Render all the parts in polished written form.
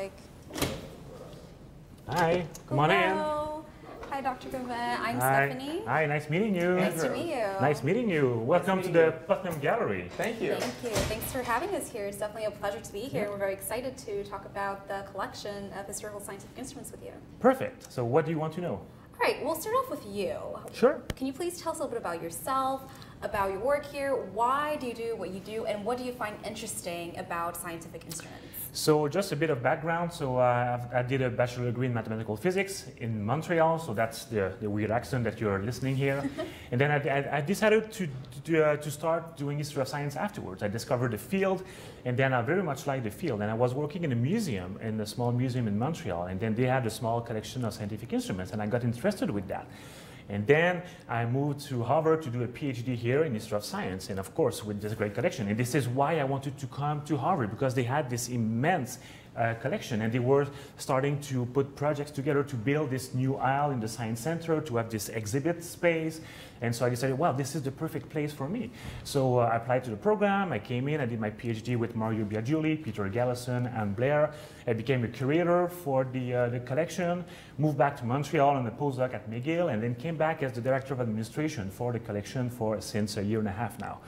like. Hi, come on in. Hi, Dr. Govet. I'm Hi. Stephanie. Hi, nice meeting you. Nice to meet you. Nice meeting you. Welcome to the Putnam Gallery. Thank you. Thank you. Thanks for having us here. It's definitely a pleasure to be here. We're very excited to talk about the collection of historical scientific instruments with you. Perfect. So what do you want to know? All right, we'll start off with you. Sure. Can you please tell us a little bit about yourself, about your work here? Why do you do what you do, and what do you find interesting about scientific instruments? So just a bit of background. So I did a bachelor degree in mathematical physics in Montreal. So that's the weird accent that you're listening here. And then I decided to start doing history of science afterwards. I discovered the field, and then I very much liked the field. And I was working in a museum, in a small museum in Montreal. And then they had a small collection of scientific instruments, and I got interested with that. And then I moved to Harvard to do a PhD here in history of science, and of course with this great collection. And this is why I wanted to come to Harvard, because they had this immense collection, and they were starting to put projects together to build this new aisle in the Science Center, to have this exhibit space. And so I decided, well, this is the perfect place for me. So I applied to the program, I came in, I did my PhD with Mario Biagiuli, Peter Gallison, and Blair. I became a curator for the collection, moved back to Montreal on a postdoc at McGill, and then came back as the director of administration for the collection since a year and a half now.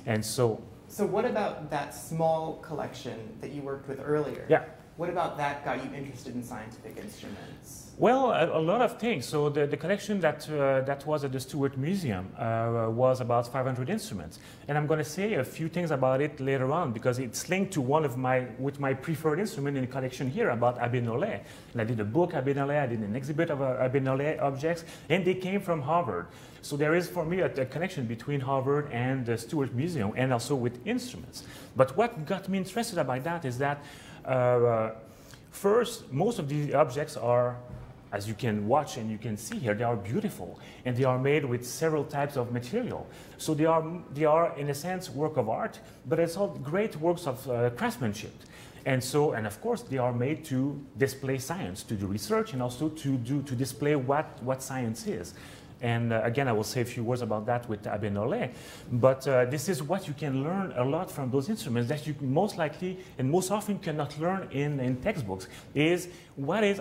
And so what about that small collection that you worked with earlier? Yeah. What about that got you interested in scientific instruments? Well, a lot of things. So the collection that was at the Stewart Museum was about 500 instruments. And I'm going to say a few things about it later on, because it's linked to with my preferred instrument in the collection here, about Abbé Nollet. And I did a book, Abbé Nollet, I did an exhibit of Abbé Nollet objects, and they came from Harvard. So there is, for me, a connection between Harvard and the Stewart Museum, and also with instruments. But what got me interested about that is that first, most of these objects are, as you can watch and you can see here, they are beautiful, and they are made with several types of material. So they are in a sense work of art, but it's all great works of craftsmanship. And of course, they are made to display science, to do research, and also to display what science is. And again, I will say a few words about that with Abbé Nollet. But this is what you can learn a lot from those instruments that you most likely and most often cannot learn in textbooks, is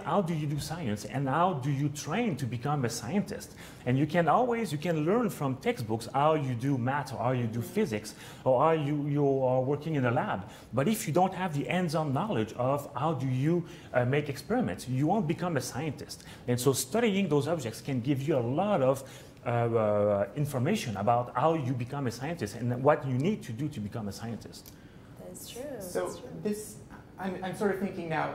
how do you do science, and how do you train to become a scientist? And you can learn from textbooks how you do math, or how you do physics, or how you are working in a lab. But if you don't have the hands-on knowledge of how do you make experiments, you won't become a scientist. And so studying those objects can give you a lot of information about how you become a scientist and what you need to do to become a scientist. That's true. So that's true. I'm sort of thinking now,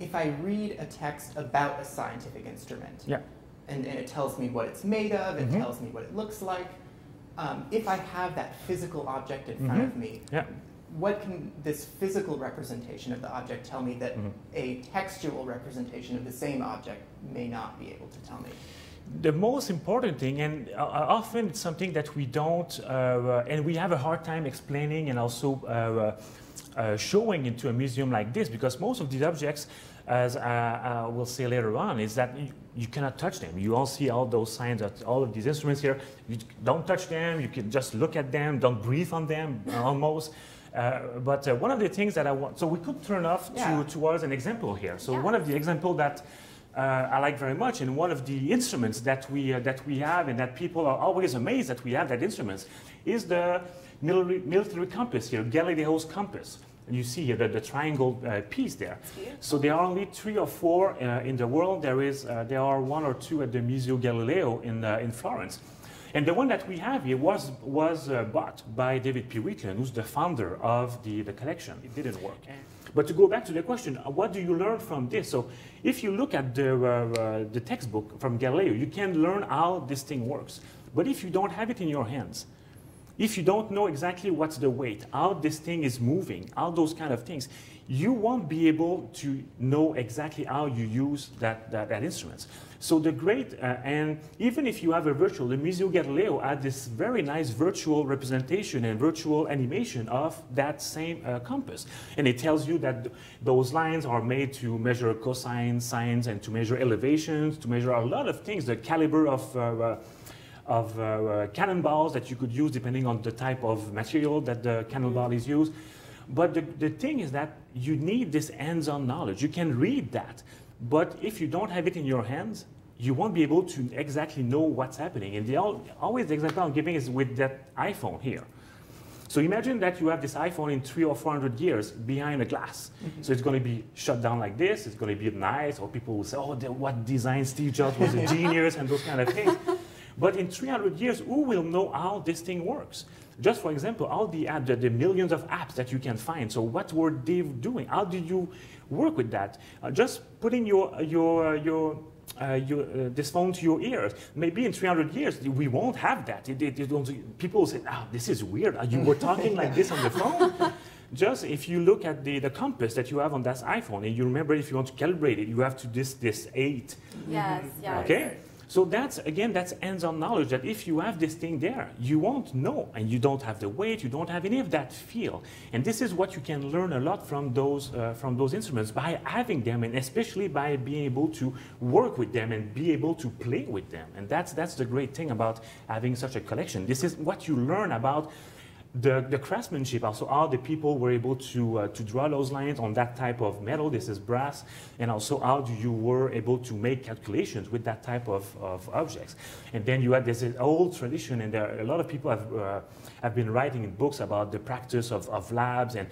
if I read a text about a scientific instrument, yeah. and it tells me what it's made of, it tells me what it looks like, if I have that physical object in front of me, yeah. what can this physical representation of the object tell me that a textual representation of the same object may not be able to tell me? The most important thing, and often it's something that we don't, and we have a hard time explaining and also showing into a museum like this, because most of these objects, as I will say later on, is that you cannot touch them. You all see all those signs, all of these instruments here. You don't touch them, you can just look at them, don't breathe on them, almost. But one of the things that I want, so we could turn off towards an example here. So one of the examples that I like very much, and one of the instruments that we have, and that people are always amazed that we have that instruments, is the military compass here, Galileo's compass. And you see here the triangle piece there. So there are only 3 or 4 in the world. There are 1 or 2 at the Museo Galileo in Florence. And the one that we have here was bought by David P. Wheatland, who's the founder of the collection. It didn't work. But to go back to the question, what do you learn from this? So if you look at the textbook from Galileo, you can learn how this thing works. But if you don't have it in your hands, if you don't know exactly what's the weight, how this thing is moving, all those kind of things, you won't be able to know exactly how you use that instrument. So the great, and even if you have a virtual, the Museo Galileo had this very nice virtual representation and virtual animation of that same compass. And it tells you that those lines are made to measure cosines, sines, and to measure elevations, to measure a lot of things, the caliber of cannonballs that you could use depending on the type of material that the cannonball is used. But the thing is that you need this hands-on knowledge. You can read that, but if you don't have it in your hands, you won't be able to exactly know what's happening. And always the example I'm giving is with that iPhone here. So imagine that you have this iPhone in 300 or 400 years behind a glass. So it's going to be shut down like this. It's going to be nice, or people will say, oh, what design Steve Jobs was a genius, and those kind of things. But in 300 years, who will know how this thing works? Just for example, all the millions of apps that you can find. So what were they doing? How did you work with that? Just putting this phone to your ears. Maybe in 300 years, we won't have that. People will say, this is weird. You were talking like this on the phone? Just if you look at the compass that you have on that iPhone, and you remember if you want to calibrate it, you have to this 8. Yes, yes. Okay? So that's hands-on knowledge that if you have this thing there, you won't know, and you don't have the weight, you don't have any of that feel. And this is what you can learn a lot from those instruments by having them, and especially by being able to work with them and be able to play with them. And that's the great thing about having such a collection. This is what you learn about the craftsmanship, also how the people were able to draw those lines on that type of metal. This is brass, and also how you were able to make calculations with that type of objects. And then you had this old tradition, and a lot of people have been writing in books about the practice of labs and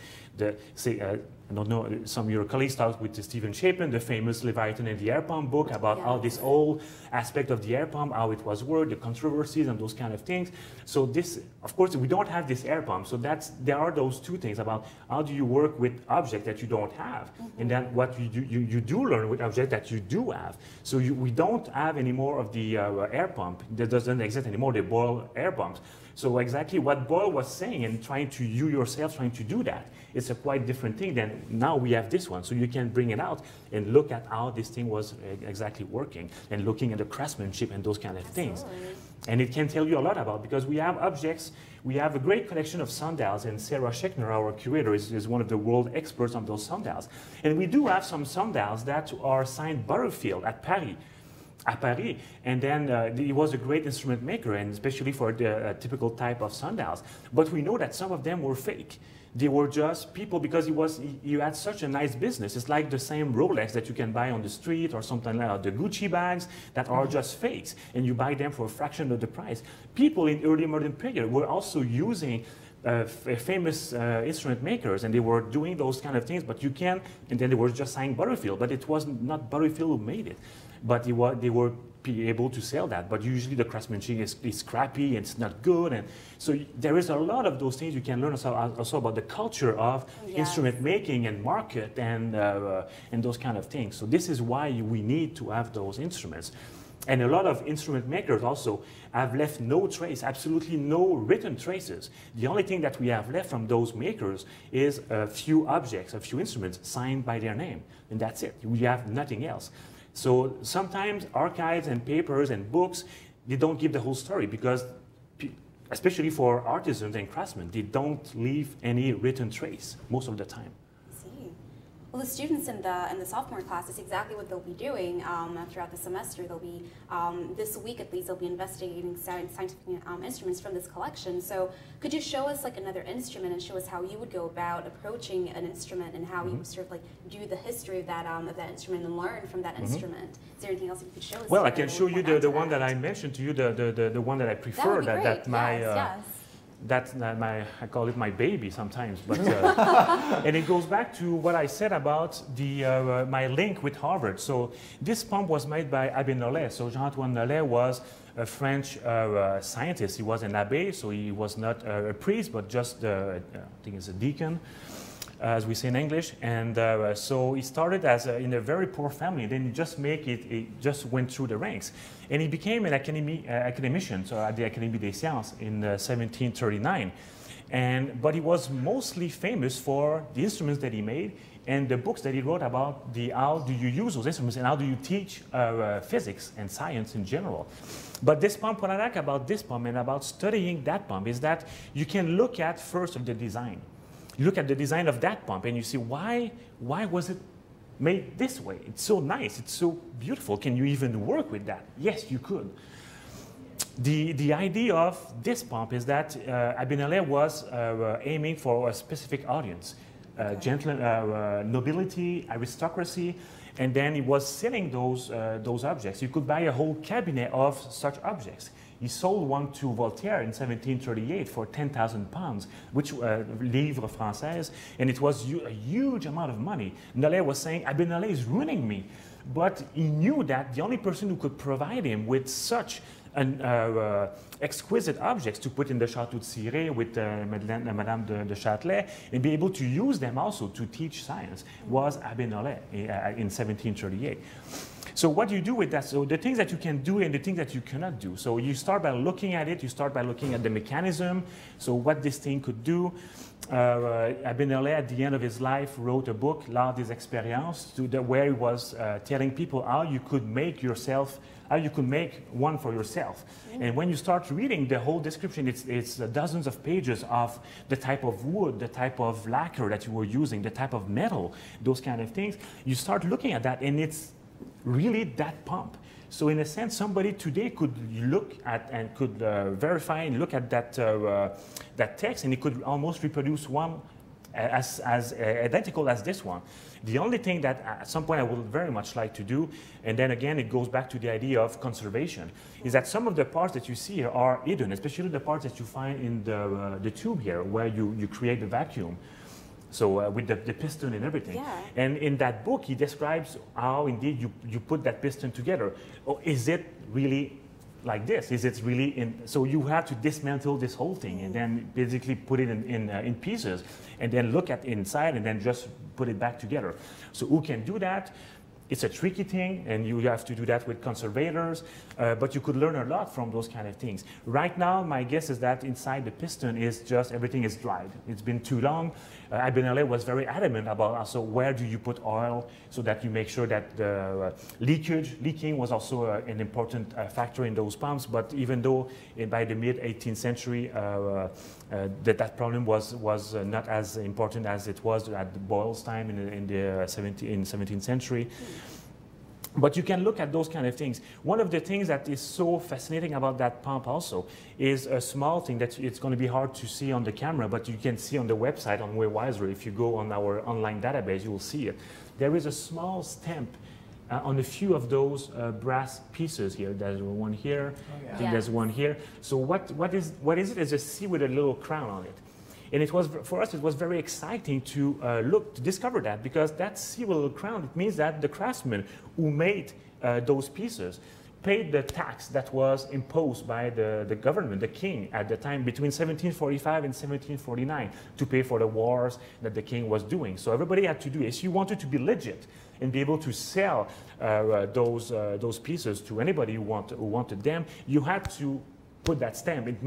I don't know, some of your colleagues talked with Stephen Chapin, the famous Leviathan and the Air Pump book, about how this whole aspect of the air pump, how it was worked, the controversies and those kind of things. So this, of course, we don't have this air pump. So there are those two things about how do you work with objects that you don't have, and then what you do learn with objects that you do have. So we don't have any more of the air pump. That doesn't exist anymore, the Boyle air pumps. So exactly what Boyle was saying, and you yourself trying to do that, it's a quite different thing than now we have this one. So you can bring it out and look at how this thing was exactly working, and looking at the craftsmanship and those kind of things. And it can tell you a lot about, because we have objects, we have a great collection of sundials, and Sarah Schechner, our curator, is one of the world experts on those sundials. And we do have some sundials that are signed Butterfield at Paris. And then he was a great instrument maker, and especially for the typical type of sundials. But we know that some of them were fake. They were just people, because he had such a nice business. It's like the same Rolex that you can buy on the street, or something like the Gucci bags that are just fakes, and you buy them for a fraction of the price. People in early modern period were also using famous instrument makers, and they were doing those kind of things, but you can, and then they were just saying Butterfield, but it was not Butterfield who made it. But they were able to sell that. But usually the craftsmanship is crappy and it's not good. And so there is a lot of those things you can learn also about the culture of instrument making and market and those kind of things. So this is why we need to have those instruments. And a lot of instrument makers also have left no trace, absolutely no written traces. The only thing that we have left from those makers is a few objects, a few instruments signed by their name. And that's it. We have nothing else. So sometimes archives and papers and books, they don't give the whole story, because especially for artisans and craftsmen, they don't leave any written trace most of the time. Well, the students in the sophomore class is exactly what they'll be doing throughout the semester. They'll be, this week at least, they'll be investigating scientific instruments from this collection. So could you show us like another instrument and show us how you would go about approaching an instrument, and how you would sort of like do the history of that instrument and learn from that instrument? Is there anything else you could show us? Well, I can show you the one that I mentioned to you, the one that I prefer, I call it my baby sometimes, but and it goes back to what I said about my link with Harvard. So this pump was made by Abbé Nollet. So Jean-Antoine Nollet was a French scientist. He was an abbé, so he was not a priest, but just I think it's a deacon, as we say in English. And so he started in a very poor family. Then he just went through the ranks. And he became an academician, so at the Académie des Sciences in 1739. But he was mostly famous for the instruments that he made and the books that he wrote about how do you use those instruments and how do you teach physics and science in general. But this pump, what I like about this pump and about studying that pump is that you can look at first of the design. You look at the design of that pump and you see why was it made this way? It's so nice, it's so beautiful. Can you even work with that? Yes, you could. The idea of this pump is that Abbé Nollet was aiming for a specific audience. nobility, aristocracy, and then he was selling those objects. You could buy a whole cabinet of such objects. He sold one to Voltaire in 1738 for 10,000 pounds, which livres françaises, and it was a huge amount of money. Nollet was saying, Abbé Nollet is ruining me. But he knew that the only person who could provide him with such exquisite objects to put in the Château de Cirey with Madame de Châtelet and be able to use them also to teach science was Abbé Nollet in 1738. So what do you do with that? So the things that you can do and the things that you cannot do. So you start by looking at it, you start by looking at the mechanism, so what this thing could do. Abbé Nollet, at the end of his life, wrote a book, L'Art des Expériences, where he was telling people how you could make one for yourself. And when you start reading the whole description, it's dozens of pages of the type of wood, the type of lacquer that you were using, the type of metal, those kind of things. You start looking at that, and it's really that pump. So in a sense, somebody today could look at and could verify and look at that text, and it could almost reproduce one as identical as this one. The only thing that at some point I would very much like to do, and then again it goes back to the idea of conservation, is that some of the parts that you see here are hidden, especially the parts that you find in the tube here, where you create the vacuum. So with the piston and everything. Yeah. And in that book, he describes how indeed you put that piston together. Oh, is it really like this? Is it really in? So you have to dismantle this whole thing and then basically put it in pieces and then look at inside and then just put it back together. So who can do that? It's a tricky thing, and you have to do that with conservators, but you could learn a lot from those kind of things. Right now, my guess is that inside the piston is just everything is dried. It's been too long. Abbé Nollet was very adamant about also where do you put oil so that you make sure that the leaking was also an important factor in those pumps, but even though by the mid-18th century that problem was not as important as it was at the Boyle's time in the 17th century. But you can look at those kind of things. One of the things that is so fascinating about that pump also is a small thing that it's going to be hard to see on the camera, but you can see on the website on Waywiser. If you go on our online database, you will see it. There is a small stamp on a few of those brass pieces here. There's one here. Oh, yeah. I think there's one here. So what is it? It's a C with a little crown on it. And it was, for us, it was very exciting to discover that, because that C with a little crown, it means that the craftsmen who made those pieces paid the tax that was imposed by the government, the king, at the time between 1745 and 1749 to pay for the wars that the king was doing. So everybody had to do it. If you wanted to be legit and be able to sell those pieces to anybody who wanted them, you had to put that stamp. It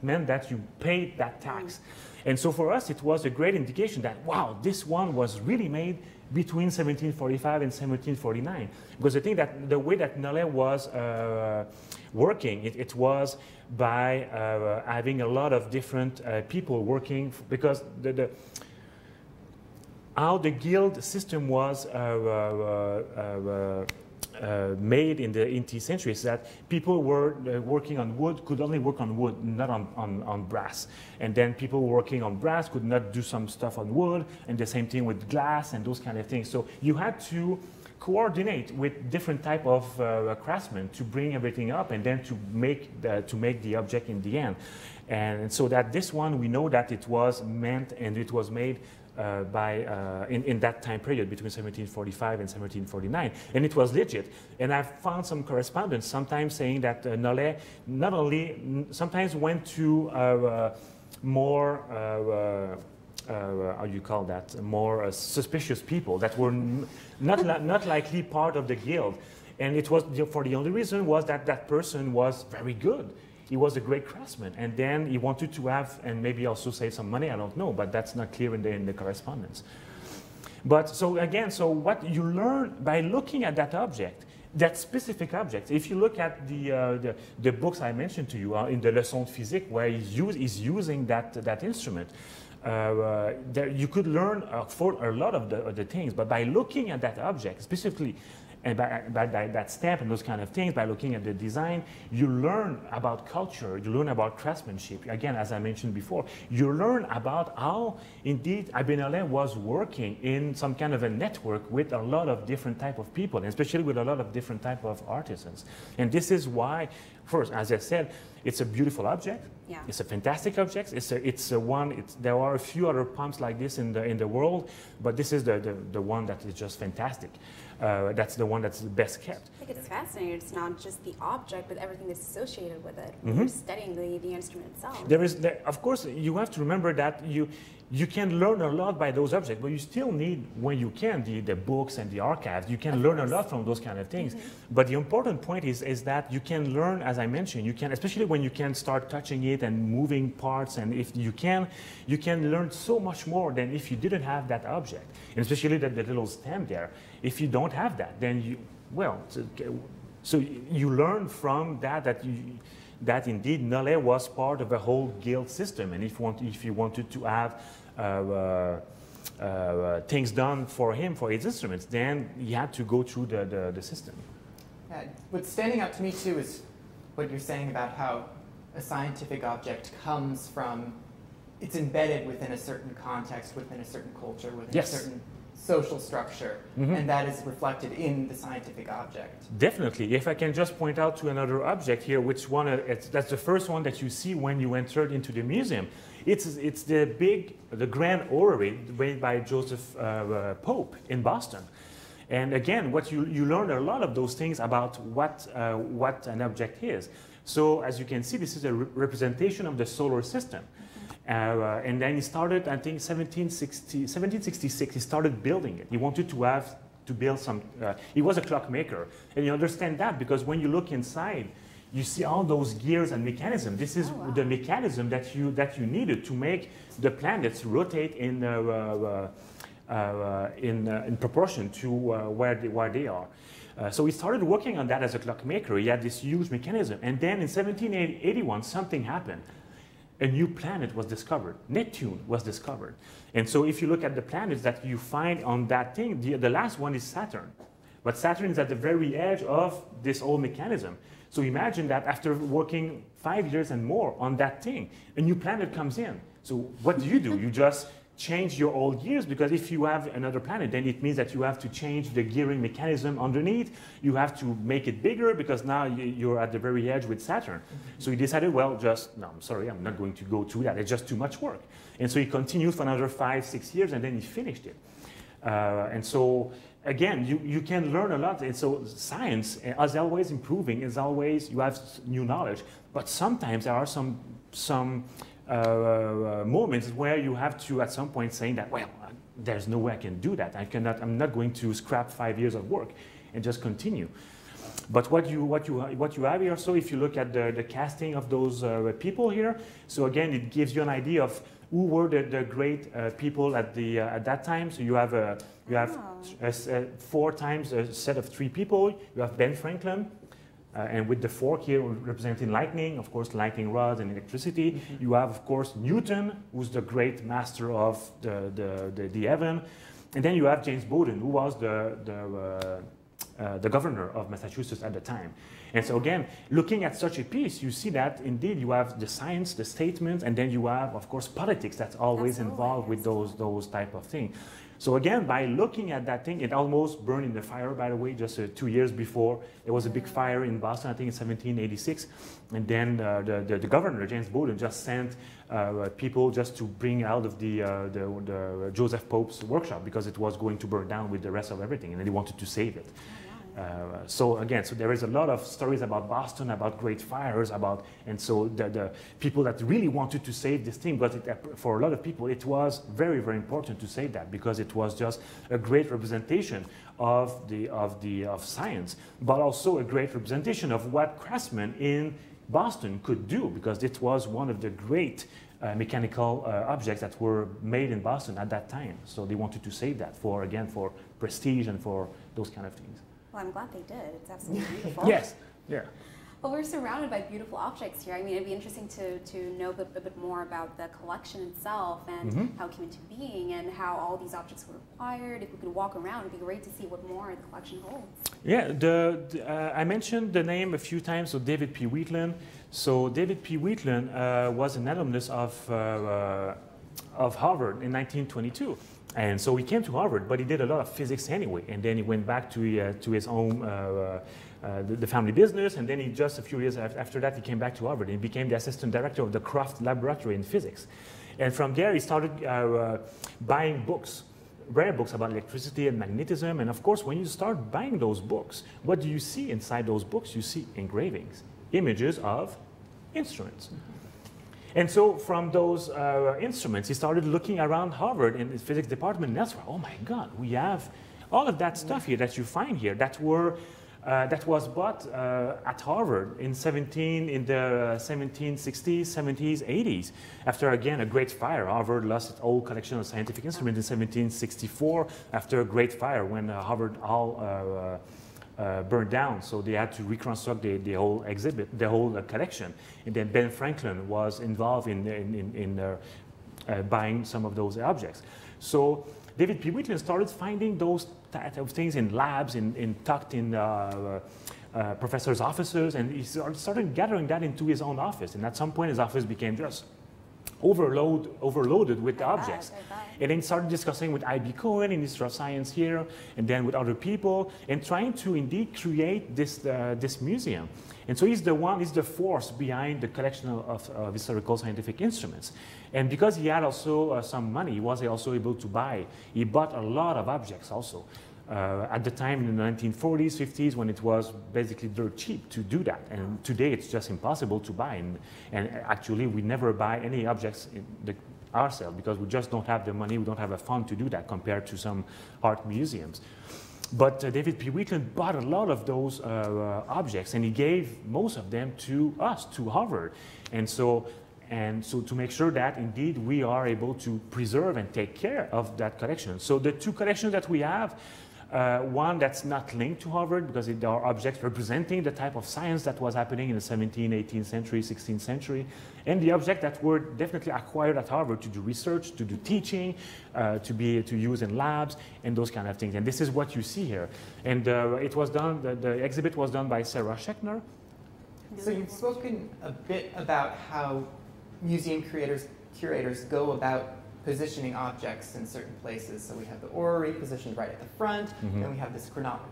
meant that you paid that tax. And so for us, it was a great indication that, wow, this one was really made between 1745 and 1749. Because I think that the way that Nollet was working, it was by having a lot of different people working, because how the guild system was made in the 18th century is that people were working on wood could only work on wood, not on brass. And then people working on brass could not do some stuff on wood, and the same thing with glass and those kind of things. So you had to coordinate with different type of craftsmen to bring everything up and then to make the object in the end. And so that this one, we know that it was meant and it was made in that time period between 1745 and 1749, and it was legit. And I've found some correspondence sometimes saying that Nollet not only sometimes went to more how do you call that, more suspicious people that were not likely part of the guild, and it was for the only reason was that that person was very good. He was a great craftsman, and then he wanted to have, and maybe also save some money, I don't know, but that's not clear in the correspondence. But so again, so what you learn by looking at that object, that specific object, if you look at the books I mentioned to you in the Leçons de Physique, where he's using that instrument, there you could learn for a lot of the things, but by looking at that object specifically, And by that step and those kind of things, by looking at the design, you learn about culture, you learn about craftsmanship. Again, as I mentioned before, you learn about how indeed Abinale was working in some kind of a network with a lot of different type of people, and especially with a lot of different type of artisans. And this is why, first, as I said, it's a beautiful object. Yeah. It's a fantastic object. There are a few other pumps like this in the world, but this is the one that is just fantastic. That's the one that's the best kept. I think it's fascinating. It's not just the object, but everything that's associated with it. When you're studying the instrument itself. Of course, you have to remember that you can learn a lot by those objects, but you still need, when you can, the books and the archives. You can learn a lot from those kind of things. But the important point is that you can learn, as I mentioned, you can, especially when you can start touching it and moving parts, and if you can learn so much more than if you didn't have that object, and especially the little stem there. If you don't have that, then so you learn from that indeed Nollet was part of a whole guild system, and if you wanted to have things done for him, for his instruments, then you had to go through the system. What's standing out to me too is what you're saying about how a scientific object comes from, it's embedded within a certain context, within a certain culture, within a certain social structure, and that is reflected in the scientific object. Definitely. If I can just point out to another object here, which one, that's the first one that you see when you entered into the museum. It's the grand orrery made by Joseph Pope in Boston. And again, what you learn a lot of those things about what an object is. So as you can see, this is a representation of the solar system. And then he started, I think, 1766, he started building it. He wanted to build some, he was a clockmaker. And you understand that because when you look inside, you see all those gears and mechanisms. This is the mechanism that you needed to make the planets rotate in proportion to where they are. So he started working on that as a clockmaker. He had this huge mechanism. And then in 1781, something happened. A new planet was discovered. Neptune was discovered. And so if you look at the planets that you find on that thing, the last one is Saturn. But Saturn is at the very edge of this whole mechanism. So imagine that after working 5 years and more on that thing, a new planet comes in. So what do? You just change your old gears, because if you have another planet, then it means that you have to change the gearing mechanism underneath. You have to make it bigger because now you're at the very edge with Saturn. So he decided, well, no, I'm sorry, I'm not going to go through that. It's just too much work. And so he continued for another 5, 6 years, and then he finished it. And so again, you can learn a lot. And so science is always improving. Is always, you have new knowledge. But sometimes there are some moments where you have to, at some point, saying that, well, there's no way I can do that. I'm not going to scrap 5 years of work and just continue. But what you have here, so if you look at the casting of those people here, so again, it gives you an idea of who were the great people at that time. So you have 4 times a set of 3 people. You have Ben Franklin. And with the fork here representing lightning, of course, lightning rods and electricity. You have, of course, Newton, who's the great master of the heaven. And then you have James Bowdoin, who was the governor of Massachusetts at the time. And so again, looking at such a piece, you see that indeed you have the science, the statements, and then you have, of course, politics that's always involved with those type of things. So again, by looking at that thing, it almost burned in the fire, by the way, just 2 years before. There was a big fire in Boston, I think in 1786. And then the governor, James Bowdoin, just sent people just to bring out of the Joseph Pope's workshop because it was going to burn down with the rest of everything, and they wanted to save it. So again, so there is a lot of stories about Boston, about great fires, and so the people that really wanted to save this thing, but for a lot of people, it was very, very important to save that because it was just a great representation of science, but also a great representation of what craftsmen in Boston could do, because it was one of the great mechanical objects that were made in Boston at that time. So they wanted to save that for prestige and for those kind of things. Well, I'm glad they did. It's absolutely beautiful. Yes. Yeah. Well, we're surrounded by beautiful objects here. I mean, it'd be interesting to know a bit more about the collection itself and how it came into being and how all these objects were acquired. If we could walk around, it'd be great to see what more the collection holds. Yeah, I mentioned the name a few times, so David P. Wheatland. So David P. Wheatland was an alumnus of Harvard in 1922. And so he came to Harvard, but he did a lot of physics anyway. And then he went back to his own, the family business. And then he just a few years after that, he came back to Harvard and became the assistant director of the Kraft Laboratory in physics. And from there, he started buying books, rare books about electricity and magnetism. And of course, when you start buying those books, what do you see inside those books? You see engravings, images of instruments. And so from those instruments, he started looking around Harvard in his physics department and elsewhere. Oh my God, we have all of that stuff here that you find here that was bought at Harvard in the 1760s, 70s, 80s. After, again, a great fire. Harvard lost its old collection of scientific instruments in 1764 after a great fire when Harvard Hall burned down, so they had to reconstruct the whole exhibit, the whole collection. And then Ben Franklin was involved in buying some of those objects. So David P. Wheatland started finding those type of things in labs, tucked in professors' offices, and he started gathering that into his own office. And at some point, his office became just overloaded with objects. And then started discussing with I.B. Cohen in History of Science here, and then with other people, and trying to indeed create this museum. And so he's the force behind the collection of historical scientific instruments. And because he had also some money, he was also able to buy. He bought a lot of objects also. At the time in the 1940s, 50s, when it was basically dirt cheap to do that. And today it's just impossible to buy. And actually we never buy any objects ourselves because we just don't have the money, we don't have a fund to do that compared to some art museums. But David P. Wheatland bought a lot of those objects, and he gave most of them to us, to Harvard. And so to make sure that indeed we are able to preserve and take care of that collection. So the two collections that we have, one that's not linked to Harvard because there are objects representing the type of science that was happening in the 17th, 18th century, 16th century, and the objects that were definitely acquired at Harvard to do research, to do teaching, to use in labs, and those kind of things. And this is what you see here. And it was done, the exhibit was done by Sarah Schechner. So you've spoken a bit about how museum curators go about positioning objects in certain places. So we have the orrery positioned right at the front, and we have this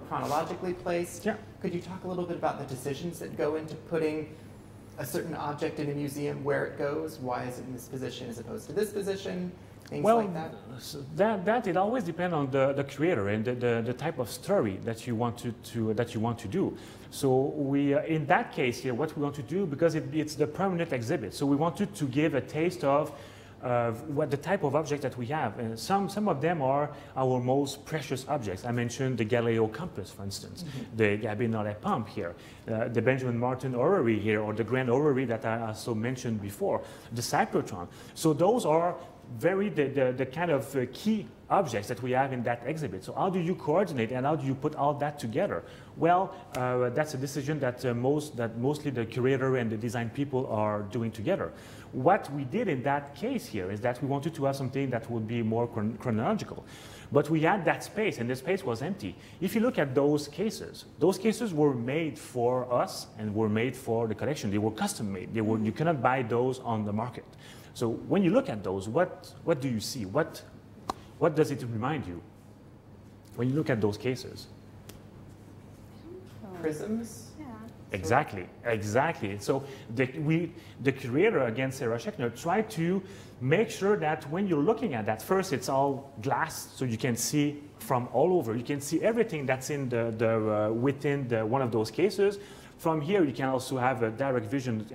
chronologically placed. Yeah. Could you talk a little bit about the decisions that go into putting a certain object in a museum, where it goes, why is it in this position as opposed to this position, things like that? Well, it always depends on the creator and the type of story that you want to do. So we, in that case here, what we want to do, because it's the permanent exhibit, so we wanted to give a taste of what the type of object that we have. And some of them are our most precious objects. I mentioned the Galileo compass, for instance, the Gabin-Nollet pump here, the Benjamin Martin orrery here, or the Grand Orrery that I also mentioned before, the cyclotron. So those are the kind of key objects that we have in that exhibit. So how do you coordinate and how do you put all that together? Well, that's a decision that mostly the curator and the design people are doing together. What we did in that case here is that we wanted to have something that would be more chronological. But we had that space, and the space was empty. If you look at those cases were made for us and were made for the collection. They were custom made. You cannot buy those on the market. So when you look at those, what do you see? What does it remind you when you look at those cases? Prisms? Yeah. Exactly. So the curator, again, Sarah Schechner, tried to make sure that when you're looking at that, first it's all glass, so you can see from all over. You can see everything that's in within one of those cases. From here, you can also have a direct vision,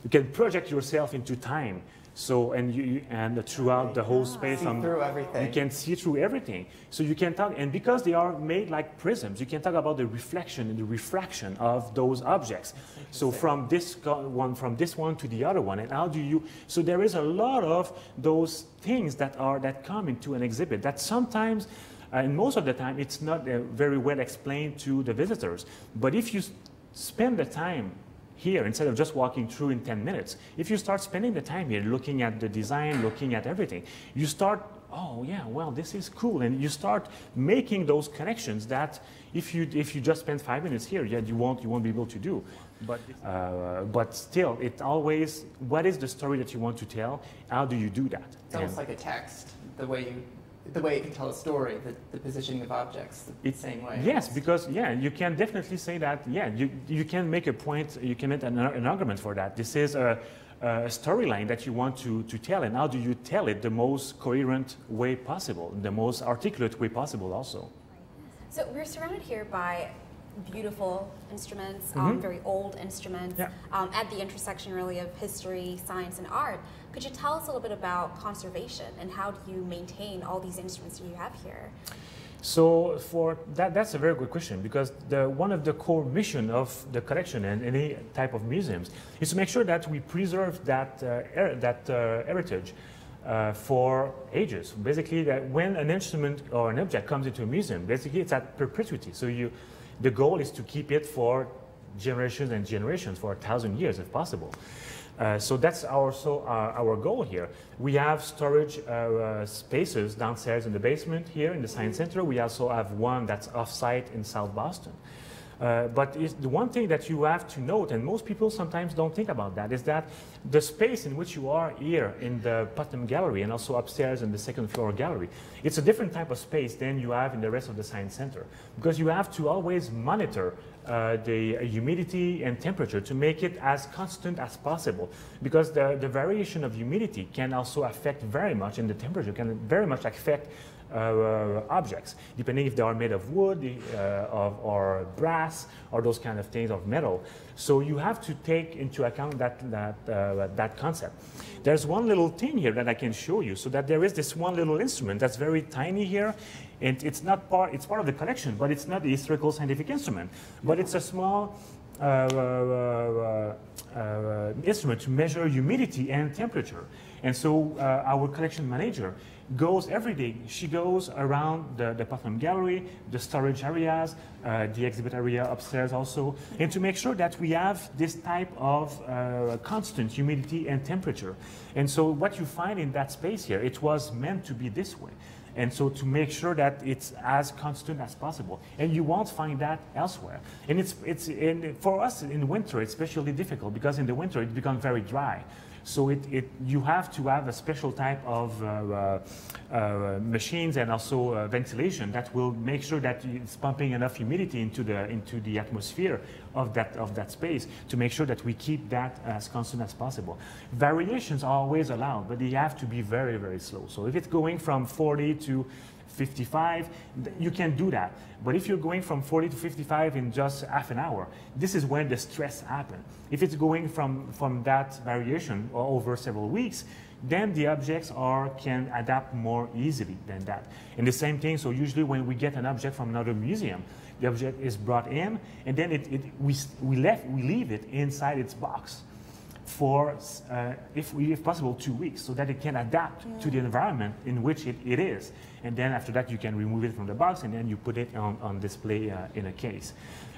you can project yourself into time. So and throughout the whole space, through everything. You can see through everything. So you can talk, and because they are made like prisms, you can talk about the reflection and the refraction of those objects. So from this one to the other one, and how do you? So there is a lot of those things that come into an exhibit that sometimes, and most of the time, it's not very well explained to the visitors. But if you spend the time here instead of just walking through in 10 minutes. If you start spending the time here looking at the design, looking at everything, you start, oh yeah, well, this is cool. And you start making those connections that if you just spend 5 minutes here, yeah, you won't be able to do. But still, it always, what is the story that you want to tell? How do you do that? It's almost like a text, the way it can tell a story, the positioning of objects, the same way. Yes, because yeah, you can definitely say that. Yeah, you can make a point. You can make an argument for that. This is a storyline that you want to tell, and how do you tell it the most coherent way possible, the most articulate way possible, also. So we're surrounded here by beautiful instruments, very old instruments, at the intersection really of history, science, and art. Could you tell us a little bit about conservation and how do you maintain all these instruments that you have here? So for that's a very good question, because one of the core mission of the collection and any type of museums is to make sure that we preserve that heritage for ages. Basically, that when an instrument or an object comes into a museum, basically it's at perpetuity. So the goal is to keep it for generations and generations, for 1,000 years if possible. So that's also our goal here. We have storage spaces downstairs in the basement here in the Science Center. We also have one that's off-site in South Boston. But the one thing that you have to note, and most people sometimes don't think about that, is that the space in which you are here in the Putnam Gallery and also upstairs in the second floor gallery, it's a different type of space than you have in the rest of the Science Center, because you have to always monitor the humidity and temperature to make it as constant as possible, because the variation of humidity can also affect very much, and the temperature can very much affect objects, depending if they are made of wood, or brass, or those kind of things, of metal. So you have to take into account that concept. There's one little thing here that I can show you, so that there is this one little instrument that's very tiny here, and it's part of the collection, but it's not a historical scientific instrument, but it's a small instrument to measure humidity and temperature. And so our collection manager goes every day. She goes around the Putnam Gallery, the storage areas, the exhibit area upstairs also, and to make sure that we have this type of constant humidity and temperature. And so what you find in that space here, it was meant to be this way. And so to make sure that it's as constant as possible. And you won't find that elsewhere. And for us in winter, it's especially difficult, because in the winter it becomes very dry. So you have to have a special type of machines and also ventilation that will make sure that it's pumping enough humidity into the atmosphere of that space to make sure that we keep that as constant as possible. Variations are always allowed, but they have to be very, very slow. So if it's going from 40 to 55, you can do that. But if you're going from 40 to 55 in just half an hour, this is when the stress happens. If it's going from that variation over several weeks, then the objects can adapt more easily than that. And the same thing, so usually when we get an object from another museum, the object is brought in, and then we leave it inside its box for, if possible, 2 weeks, so that it can adapt to the environment in which it is. And then after that, you can remove it from the box, and then you put it on display in a case.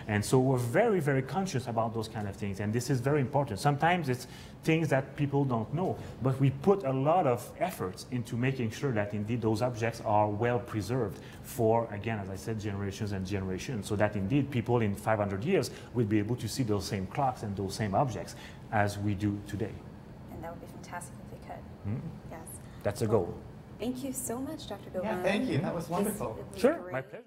And so we're very, very conscious about those kind of things, and this is very important. Sometimes it's things that people don't know, but we put a lot of efforts into making sure that indeed those objects are well preserved for, again, as I said, generations and generations, so that indeed people in 500 years will be able to see those same clocks and those same objects as we do today. And that would be fantastic if we could. Yes. That's a goal. Thank you so much, Dr. Gilman. Yeah, thank you. That was wonderful. Sure, my pleasure.